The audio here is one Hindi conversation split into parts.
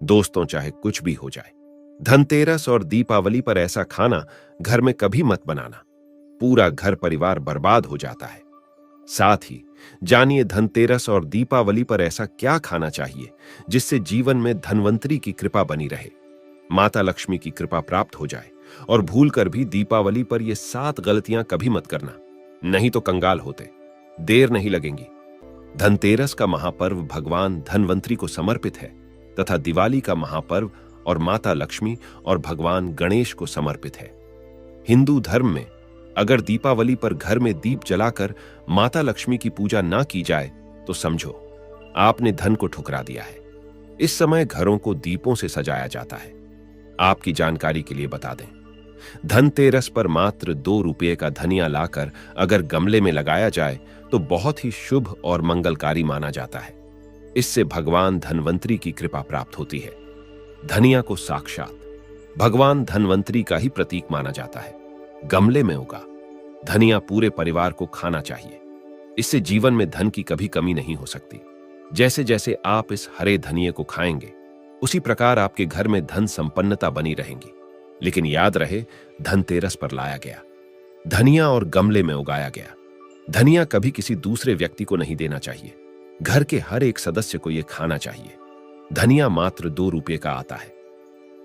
दोस्तों, चाहे कुछ भी हो जाए, धनतेरस और दीपावली पर ऐसा खाना घर में कभी मत बनाना। पूरा घर परिवार बर्बाद हो जाता है। साथ ही जानिए धनतेरस और दीपावली पर ऐसा क्या खाना चाहिए जिससे जीवन में धनवंतरी की कृपा बनी रहे, माता लक्ष्मी की कृपा प्राप्त हो जाए। और भूलकर भी दीपावली पर ये 7 गलतियां कभी मत करना, नहीं तो कंगाल होते। देर नहीं लगेंगी। धनतेरस का महापर्व भगवान धनवंतरी को समर्पित है तथा दिवाली का महापर्व और माता लक्ष्मी और भगवान गणेश को समर्पित है। हिंदू धर्म में अगर दीपावली पर घर में दीप जलाकर माता लक्ष्मी की पूजा ना की जाए तो समझो आपने धन को ठुकरा दिया है। इस समय घरों को दीपों से सजाया जाता है। आपकी जानकारी के लिए बता दें, धनतेरस पर मात्र 2 रुपये का धनिया लाकर अगर गमले में लगाया जाए तो बहुत ही शुभ और मंगलकारी माना जाता है। इससे भगवान धनवंतरी की कृपा प्राप्त होती है। धनिया को साक्षात भगवान धनवंतरी का ही प्रतीक माना जाता है। गमले में उगा धनिया पूरे परिवार को खाना चाहिए। इससे जीवन में धन की कभी कमी नहीं हो सकती। जैसे जैसे आप इस हरे धनिये को खाएंगे, उसी प्रकार आपके घर में धन संपन्नता बनी रहेंगी। लेकिन याद रहे, धनतेरस पर लाया गया धनिया और गमले में उगाया गया धनिया कभी किसी दूसरे व्यक्ति को नहीं देना चाहिए। घर के हर एक सदस्य को यह खाना चाहिए। धनिया मात्र 2 रुपये का आता है।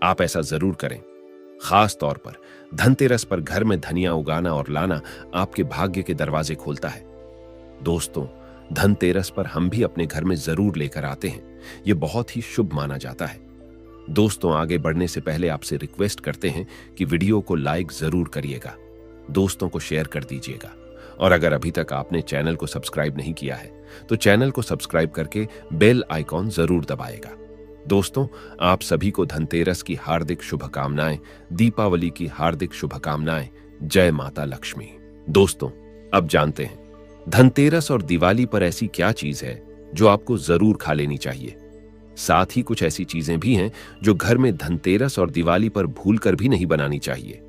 आप ऐसा जरूर करें। खास तौर पर धनतेरस पर घर में धनिया उगाना और लाना आपके भाग्य के दरवाजे खोलता है। दोस्तों, धनतेरस पर हम भी अपने घर में जरूर लेकर आते हैं। यह बहुत ही शुभ माना जाता है। दोस्तों, आगे बढ़ने से पहले आपसे रिक्वेस्ट करते हैं कि वीडियो को लाइक जरूर करिएगा, दोस्तों को शेयर कर दीजिएगा और अगर अभी तक आपने चैनल को सब्सक्राइब नहीं किया है तो चैनल को सब्सक्राइब करके बेल आइकॉन जरूर दबाएगा। दोस्तों, आप सभी को धनतेरस की हार्दिक शुभकामनाएं, दीपावली की हार्दिक शुभकामनाएं। जय माता लक्ष्मी। दोस्तों, अब जानते हैं धनतेरस और दिवाली पर ऐसी क्या चीज है जो आपको जरूर खा लेनी चाहिए। साथ ही कुछ ऐसी चीजें भी हैं जो घर में धनतेरस और दिवाली पर भूलकर भी नहीं बनानी चाहिए।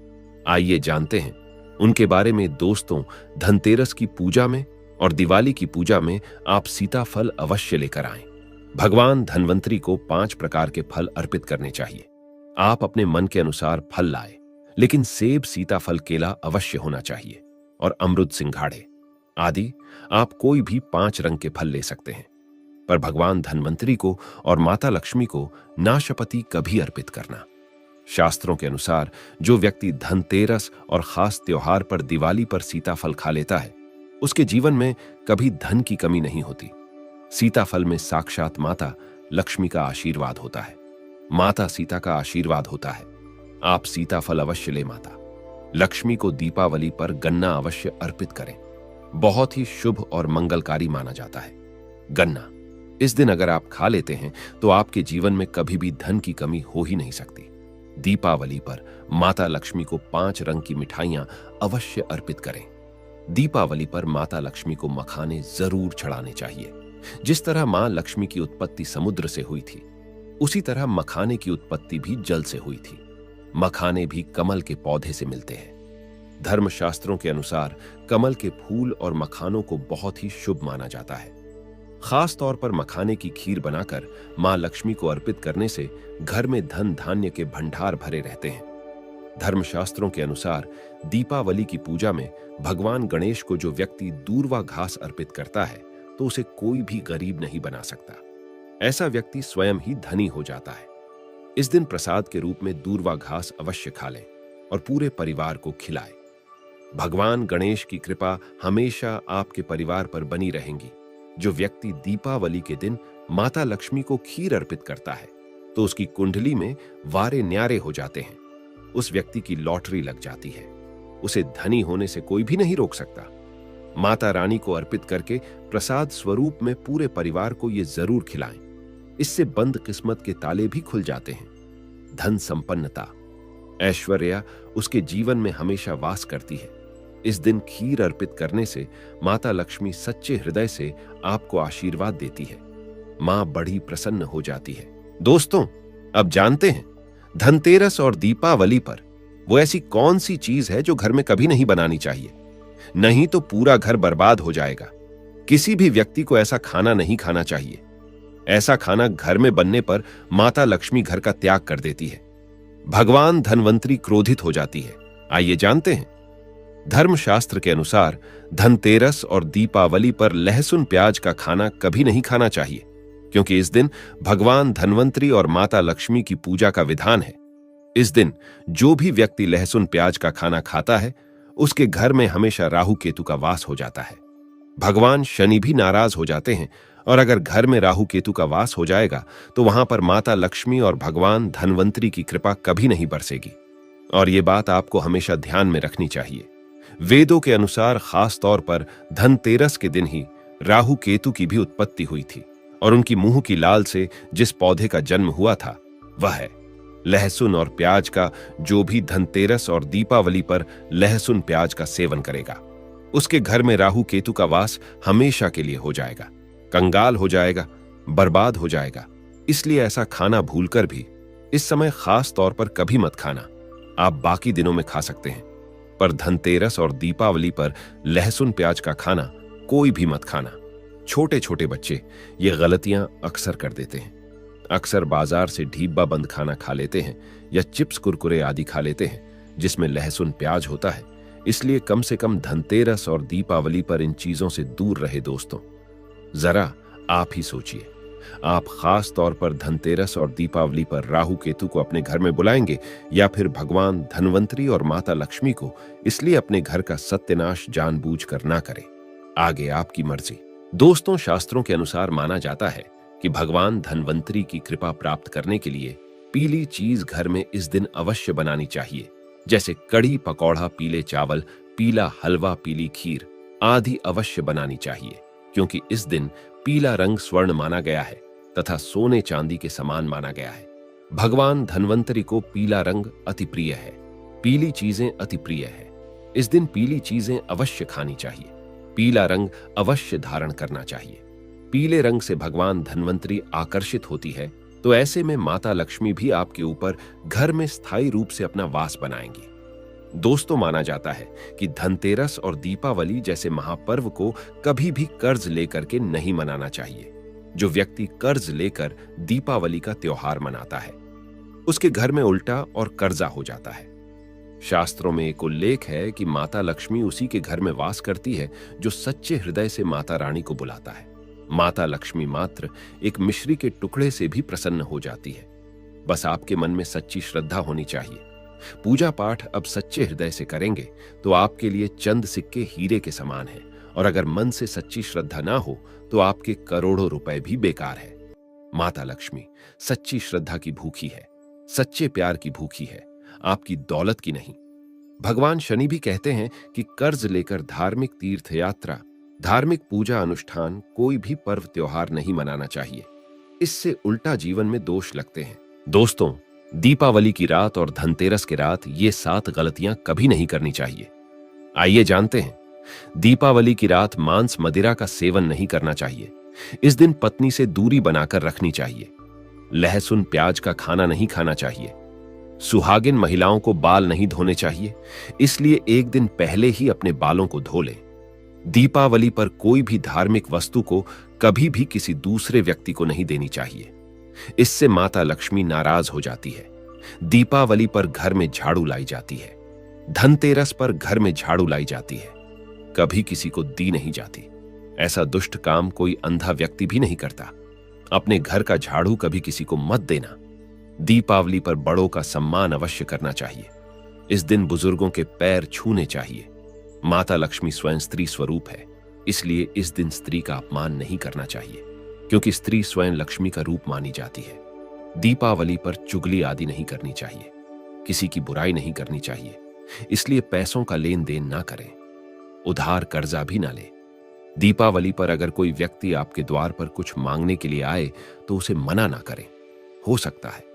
आइए जानते हैं उनके बारे में। दोस्तों, धनतेरस की पूजा में और दिवाली की पूजा में आप सीताफल अवश्य लेकर आएं। भगवान धनवंतरी को 5 प्रकार के फल अर्पित करने चाहिए। आप अपने मन के अनुसार फल लाए, लेकिन सेब, सीताफल, केला अवश्य होना चाहिए और अमरुद, सिंघाड़े आदि आप कोई भी 5 रंग के फल ले सकते हैं। पर भगवान धनवंतरी को और माता लक्ष्मी को नाशपति कभी अर्पित करना। शास्त्रों के अनुसार जो व्यक्ति धनतेरस और खास त्योहार पर दिवाली पर सीताफल खा लेता है, उसके जीवन में कभी धन की कमी नहीं होती। सीताफल में साक्षात माता लक्ष्मी का आशीर्वाद होता है। माता सीता का आशीर्वाद होता है। आप सीताफल अवश्य ले माता लक्ष्मी को दीपावली पर गन्ना अवश्य अर्पित करें। बहुत ही शुभ और मंगलकारी माना जाता है। गन्ना इस दिन अगर आप खा लेते हैं तो आपके जीवन में कभी भी धन की कमी हो ही नहीं सकती। दीपावली पर माता लक्ष्मी को 5 रंग की मिठाइयां अवश्य अर्पित करें। दीपावली पर माता लक्ष्मी को मखाने जरूर चढ़ाने चाहिए। जिस तरह मां लक्ष्मी की उत्पत्ति समुद्र से हुई थी, उसी तरह मखाने की उत्पत्ति भी जल से हुई थी। मखाने भी कमल के पौधे से मिलते हैं। धर्मशास्त्रों के अनुसार कमल के फूल और मखानों को बहुत ही शुभ माना जाता है। खास तौर पर मखाने की खीर बनाकर मां लक्ष्मी को अर्पित करने से घर में धन धान्य के भंडार भरे रहते हैं। धर्मशास्त्रों के अनुसार दीपावली की पूजा में भगवान गणेश को जो व्यक्ति दूर्वा घास अर्पित करता है तो उसे कोई भी गरीब नहीं बना सकता। ऐसा व्यक्ति स्वयं ही धनी हो जाता है। इस दिन प्रसाद के रूप में दूर्वा घास अवश्य खा लें और पूरे परिवार को खिलाएं। भगवान गणेश की कृपा हमेशा आपके परिवार पर बनी रहेंगी। जो व्यक्ति दीपावली के दिन माता लक्ष्मी को खीर अर्पित करता है तो उसकी कुंडली में वारे न्यारे हो जाते हैं। उस व्यक्ति की लॉटरी लग जाती है। उसे धनी होने से कोई भी नहीं रोक सकता। माता रानी को अर्पित करके प्रसाद स्वरूप में पूरे परिवार को ये जरूर खिलाएं। इससे बंद किस्मत के ताले भी खुल जाते हैं। धन संपन्नता, ऐश्वर्य उसके जीवन में हमेशा वास करती है। इस दिन खीर अर्पित करने से माता लक्ष्मी सच्चे हृदय से आपको आशीर्वाद देती है। मां बड़ी प्रसन्न हो जाती है। दोस्तों, अब जानते हैं धनतेरस और दीपावली पर वो ऐसी कौन सी चीज है जो घर में कभी नहीं बनानी चाहिए, नहीं तो पूरा घर बर्बाद हो जाएगा। किसी भी व्यक्ति को ऐसा खाना नहीं खाना चाहिए। ऐसा खाना घर में बनने पर माता लक्ष्मी घर का त्याग कर देती है। भगवान धनवंतरी क्रोधित हो जाती है। आइए जानते हैं। धर्मशास्त्र के अनुसार धनतेरस और दीपावली पर लहसुन प्याज का खाना कभी नहीं खाना चाहिए, क्योंकि इस दिन भगवान धनवंतरी और माता लक्ष्मी की पूजा का विधान है। इस दिन जो भी व्यक्ति लहसुन प्याज का खाना खाता है, उसके घर में हमेशा राहु केतु का वास हो जाता है। भगवान शनि भी नाराज हो जाते हैं, और अगर घर में राहु केतु का वास हो जाएगा तो वहां पर माता लक्ष्मी और भगवान धनवंतरी की कृपा कभी नहीं बरसेगी। और ये बात आपको हमेशा ध्यान में रखनी चाहिए। वेदों के अनुसार खास तौर पर धनतेरस के दिन ही राहु केतु की भी उत्पत्ति हुई थी, और उनकी मुंह की लाल से जिस पौधे का जन्म हुआ था वह है लहसुन और प्याज का। जो भी धनतेरस और दीपावली पर लहसुन प्याज का सेवन करेगा, उसके घर में राहु केतु का वास हमेशा के लिए हो जाएगा, कंगाल हो जाएगा, बर्बाद हो जाएगा। इसलिए ऐसा खाना भूलकर भी इस समय खास तौर पर कभी मत खाना। आप बाकी दिनों में खा सकते हैं, पर धनतेरस और दीपावली पर लहसुन प्याज का खाना कोई भी मत खाना। छोटे छोटे बच्चे ये गलतियां अक्सर कर देते हैं। अक्सर बाजार से ढीब्बा बंद खाना खा लेते हैं या चिप्स कुरकुरे आदि खा लेते हैं जिसमें लहसुन प्याज होता है। इसलिए कम से कम धनतेरस और दीपावली पर इन चीजों से दूर रहे दोस्तों। जरा आप ही सोचिए, आप खास तौर पर धनतेरस और दीपावली पर राहु केतु को अपने घर में बुलाएंगे या फिर भगवान धनवंतरी और माता लक्ष्मी को, इसलिए अपने घर का सत्यानाश जानबूझकर ना करें। आगे आपकी मर्जी। दोस्तों, शास्त्रों के अनुसार माना जाता है कि भगवान धनवंतरी की कृपा प्राप्त करने के लिए पीली चीज घर में इस दिन अवश्य बनानी चाहिए, जैसे कड़ी पकौड़ा, पीले चावल, पीला हलवा, पीली खीर आदि अवश्य बनानी चाहिए, क्योंकि इस दिन पीला रंग स्वर्ण माना गया है तथा सोने चांदी के समान माना गया है। भगवान धनवंतरी को पीला रंग अति प्रिय है, पीली चीजें अति प्रिय है। इस दिन पीली चीजें अवश्य खानी चाहिए, पीला रंग अवश्य धारण करना चाहिए। पीले रंग से भगवान धनवंतरी आकर्षित होती है, तो ऐसे में माता लक्ष्मी भी आपके ऊपर घर में स्थायी रूप से अपना वास बनाएंगी। दोस्तों, माना जाता है कि धनतेरस और दीपावली जैसे महापर्व को कभी भी कर्ज लेकर के नहीं मनाना चाहिए। जो व्यक्ति कर्ज लेकर दीपावली का त्योहार मनाता है, उसके घर में उल्टा और कर्जा हो जाता है। शास्त्रों में एक उल्लेख है कि माता लक्ष्मी उसी के घर में वास करती है जो सच्चे हृदय से माता रानी को बुलाता है। माता लक्ष्मी मात्र एक मिश्री के टुकड़े से भी प्रसन्न हो जाती है। बस आपके मन में सच्ची श्रद्धा होनी चाहिए। पूजा पाठ अब सच्चे हृदय से करेंगे तो आपके लिए चंद सिक्के हीरे के समान है, और अगर मन से सच्ची श्रद्धा ना हो तो आपके करोड़ों रुपए भी बेकार है। माता लक्ष्मी सच्ची श्रद्धा की भूखी है, सच्चे प्यार की भूखी है, आपकी दौलत की नहीं। भगवान शनि भी कहते हैं कि कर्ज लेकर धार्मिक तीर्थ यात्रा, धार्मिक पूजा अनुष्ठान, कोई भी पर्व त्योहार नहीं मनाना चाहिए। इससे उल्टा जीवन में दोष लगते हैं। दोस्तों, दीपावली की रात और धनतेरस की रात ये 7 गलतियां कभी नहीं करनी चाहिए। आइए जानते हैं। दीपावली की रात मांस मदिरा का सेवन नहीं करना चाहिए। इस दिन पत्नी से दूरी बनाकर रखनी चाहिए। लहसुन प्याज का खाना नहीं खाना चाहिए। सुहागिन महिलाओं को बाल नहीं धोने चाहिए, इसलिए एक दिन पहले ही अपने बालों को धो लें। दीपावली पर कोई भी धार्मिक वस्तु को कभी भी किसी दूसरे व्यक्ति को नहीं देनी चाहिए, इससे माता लक्ष्मी नाराज हो जाती है। दीपावली पर घर में झाड़ू लाई जाती है, धनतेरस पर घर में झाड़ू लाई जाती है, कभी किसी को दी नहीं जाती। ऐसा दुष्ट काम कोई अंधा व्यक्ति भी नहीं करता। अपने घर का झाड़ू कभी किसी को मत देना। दीपावली पर बड़ों का सम्मान अवश्य करना चाहिए। इस दिन बुजुर्गों के पैर छूने चाहिए। माता लक्ष्मी स्वयं स्त्री स्वरूप है, इसलिए इस दिन स्त्री का अपमान नहीं करना चाहिए, क्योंकि स्त्री स्वयं लक्ष्मी का रूप मानी जाती है। दीपावली पर चुगली आदि नहीं करनी चाहिए, किसी की बुराई नहीं करनी चाहिए, इसलिए पैसों का लेन देन ना करें, उधार कर्जा भी ना लें। दीपावली पर अगर कोई व्यक्ति आपके द्वार पर कुछ मांगने के लिए आए तो उसे मना ना करें। हो सकता है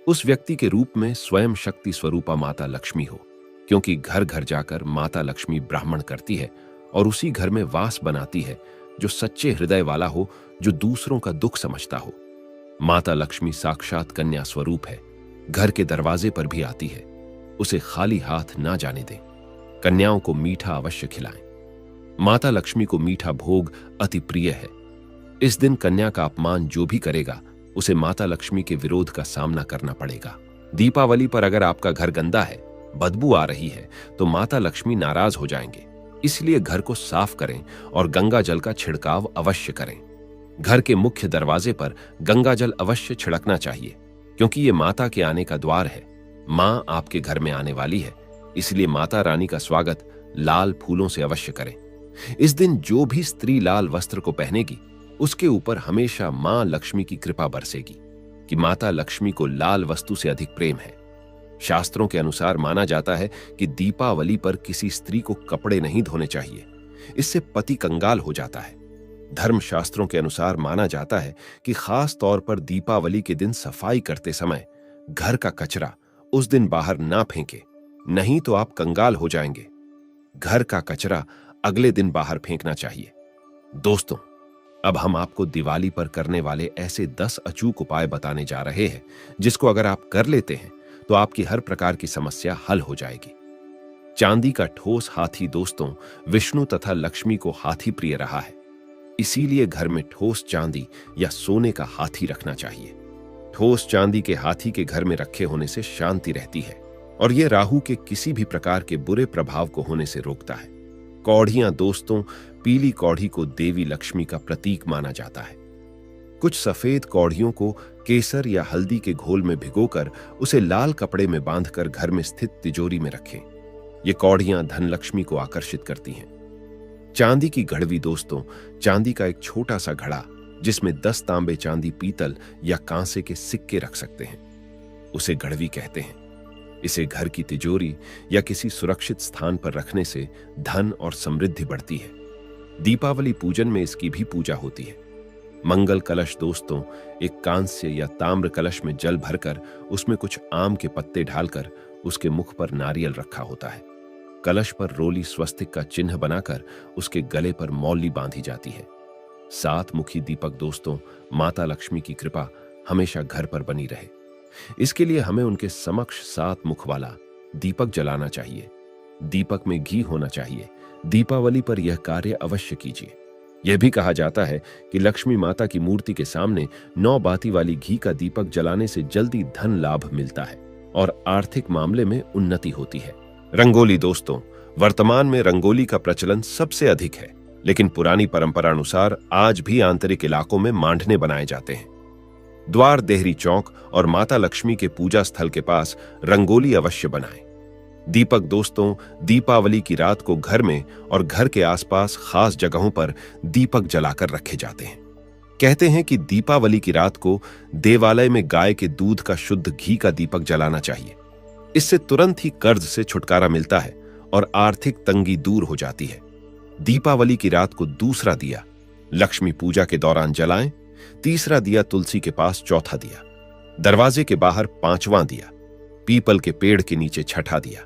उस व्यक्ति के रूप में स्वयं शक्ति स्वरूपा माता लक्ष्मी हो, क्योंकि घर घर जाकर माता लक्ष्मी ब्राह्मण करती है और उसी घर में वास बनाती है जो सच्चे हृदय वाला हो, जो दूसरों का दुख समझता हो। माता लक्ष्मी साक्षात कन्या स्वरूप है, घर के दरवाजे पर भी आती है। उसे खाली हाथ ना जाने दें। कन्याओं को मीठा अवश्य खिलाएं। माता लक्ष्मी को मीठा भोग अति प्रिय है। इस दिन कन्या का अपमान जो भी करेगा उसे माता लक्ष्मी के विरोध का सामना करना पड़ेगा। दीपावली पर अगर आपका घर गंदा है, बदबू आ रही है, तो माता लक्ष्मी नाराज हो जाएंगे। इसलिए घर को साफ करें और गंगा जल का छिड़काव अवश्य करें। घर के मुख्य दरवाजे पर गंगा जल अवश्य छिड़कना चाहिए, क्योंकि ये माता के आने का द्वार है। मां आपके घर में आने वाली है, इसलिए माता रानी का स्वागत लाल फूलों से अवश्य करें। इस दिन जो भी स्त्री लाल वस्त्र को पहनेगी उसके ऊपर हमेशा मां लक्ष्मी की कृपा बरसेगी कि माता लक्ष्मी को लाल वस्तु से अधिक प्रेम है। शास्त्रों के अनुसार माना जाता है कि दीपावली पर किसी स्त्री को कपड़े नहीं धोने चाहिए, इससे पति कंगाल हो जाता है। धर्मशास्त्रों के अनुसार माना जाता है कि खास तौर पर दीपावली के दिन सफाई करते समय घर का कचरा उस दिन बाहर ना फेंके, नहीं तो आप कंगाल हो जाएंगे। घर का कचरा अगले दिन बाहर फेंकना चाहिए। दोस्तों, अब हम आपको दिवाली पर करने वाले ऐसे 10 अचूक उपाय बताने जा रहे हैं जिसको अगर आप कर लेते हैं तो आपकी हर प्रकार की समस्या हल हो जाएगी। चांदी का ठोस हाथी दोस्तों विष्णु तथा लक्ष्मी को हाथी प्रिय रहा है, इसीलिए घर में ठोस चांदी या सोने का हाथी रखना चाहिए। ठोस चांदी के हाथी के घर में रखे होने से शांति रहती है और यह राहु के किसी भी प्रकार के बुरे प्रभाव को होने से रोकता है। कौड़ियां दोस्तों, पीली कौड़ी को देवी लक्ष्मी का प्रतीक माना जाता है। कुछ सफेद कौड़ियों को केसर या हल्दी के घोल में भिगोकर उसे लाल कपड़े में बांधकर घर में स्थित तिजोरी में रखें। ये कौड़ियां धन लक्ष्मी को आकर्षित करती हैं। चांदी की घड़वी दोस्तों, चांदी का एक छोटा सा घड़ा जिसमें 10 तांबे, चांदी, पीतल या कांसे के सिक्के रख सकते हैं, उसे घड़वी कहते हैं। इसे घर की तिजोरी या किसी सुरक्षित स्थान पर रखने से धन और समृद्धि बढ़ती है। दीपावली पूजन में इसकी भी पूजा होती है। मंगल कलश दोस्तों, एक कांस्य या ताम्र कलश में जल भरकर उसमें कुछ आम के पत्ते ढालकर उसके मुख पर नारियल रखा होता है। कलश पर रोली स्वस्तिक का चिन्ह बनाकर उसके गले पर मौली बांधी जाती है। 7 मुखी दीपक दोस्तों, माता लक्ष्मी की कृपा हमेशा घर पर बनी रहे, इसके लिए हमें उनके समक्ष 7 मुख वाला दीपक जलाना चाहिए। दीपक में घी होना चाहिए। दीपावली पर यह कार्य अवश्य कीजिए। यह भी कहा जाता है कि लक्ष्मी माता की मूर्ति के सामने 9 बाती वाली घी का दीपक जलाने से जल्दी धन लाभ मिलता है और आर्थिक मामले में उन्नति होती है। रंगोली दोस्तों, वर्तमान में रंगोली का प्रचलन सबसे अधिक है, लेकिन पुरानी परंपरा अनुसार आज भी आंतरिक इलाकों में मांडने बनाए जाते हैं। द्वार, देहरी चौक और माता लक्ष्मी के पूजा स्थल के पास रंगोली अवश्य बनाएं। दीपक दोस्तों, दीपावली की रात को घर में और घर के आसपास खास जगहों पर दीपक जलाकर रखे जाते हैं। कहते हैं कि दीपावली की रात को देवालय में गाय के दूध का शुद्ध घी का दीपक जलाना चाहिए। इससे तुरंत ही कर्ज से छुटकारा मिलता है और आर्थिक तंगी दूर हो जाती है। दीपावली की रात को दूसरा दिया लक्ष्मी पूजा के दौरान जलाएं, तीसरा दिया तुलसी के पास चौथा दिया, दरवाजे के बाहर 5वां दिया, पीपल के पेड़ के नीचे 6ठा दिया,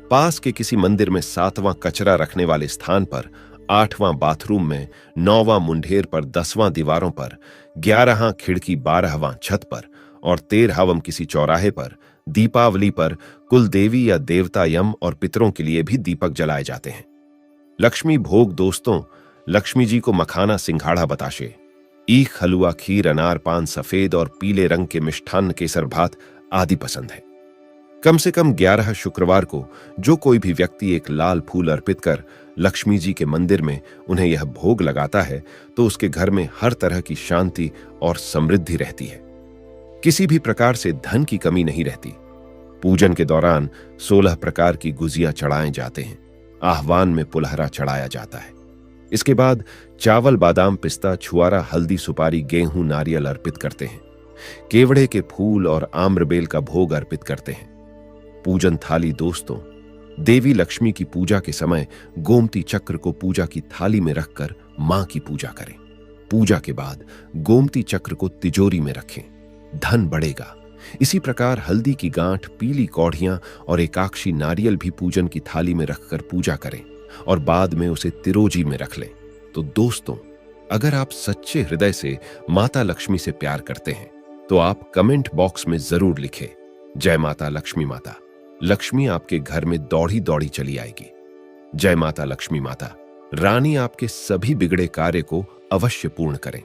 पास के किसी मंदिर में 7वां कचरा रखने वाले स्थान पर, 8वां बाथरूम में, 9वां मुंढेर पर, 10वां दीवारों पर, 11वां खिड़की, 12वां छत पर और 13वां किसी चौराहे पर दीपावली पर कुल देवी या देवता, यम और पितरों के लिए भी दीपक जलाए जाते हैं। लक्ष्मी भोग दोस्तों, लक्ष्मी जी को मखाना, सिंघाड़ा, बताशे, ईख, हलवा, खीर, अनार, पान, सफेद और पीले रंग के मिष्ठान्न, केसर भात आदि पसंद है। कम से कम 11 शुक्रवार को जो कोई भी व्यक्ति एक लाल फूल अर्पित कर लक्ष्मी जी के मंदिर में उन्हें यह भोग लगाता है तो उसके घर में हर तरह की शांति और समृद्धि रहती है। किसी भी प्रकार से धन की कमी नहीं रहती। पूजन के दौरान 16 प्रकार की गुजिया चढ़ाए जाते हैं। आह्वान में पुलहरा चढ़ाया जाता है। इसके बाद चावल, बादाम, पिस्ता, छुआरा, हल्दी, सुपारी, गेहूं, नारियल अर्पित करते हैं। केवड़े के फूल और आम्रबेल का भोग अर्पित करते हैं। पूजन थाली दोस्तों, देवी लक्ष्मी की पूजा के समय गोमती चक्र को पूजा की थाली में रखकर मां की पूजा करें। पूजा के बाद गोमती चक्र को तिजोरी में रखें, धन बढ़ेगा। इसी प्रकार हल्दी की गांठ, पीली कौड़ियां और एकाक्षी नारियल भी पूजन की थाली में रखकर पूजा करें और बाद में उसे तिरोजी में रख लें। तो दोस्तों, अगर आप सच्चे हृदय से माता लक्ष्मी से प्यार करते हैं तो आप कमेंट बॉक्स में जरूर लिखें, जय माता लक्ष्मी माता। लक्ष्मी आपके घर में दौड़ी दौड़ी चली आएगी। जय माता लक्ष्मी माता। रानी आपके सभी बिगड़े कार्य को अवश्य पूर्ण करें।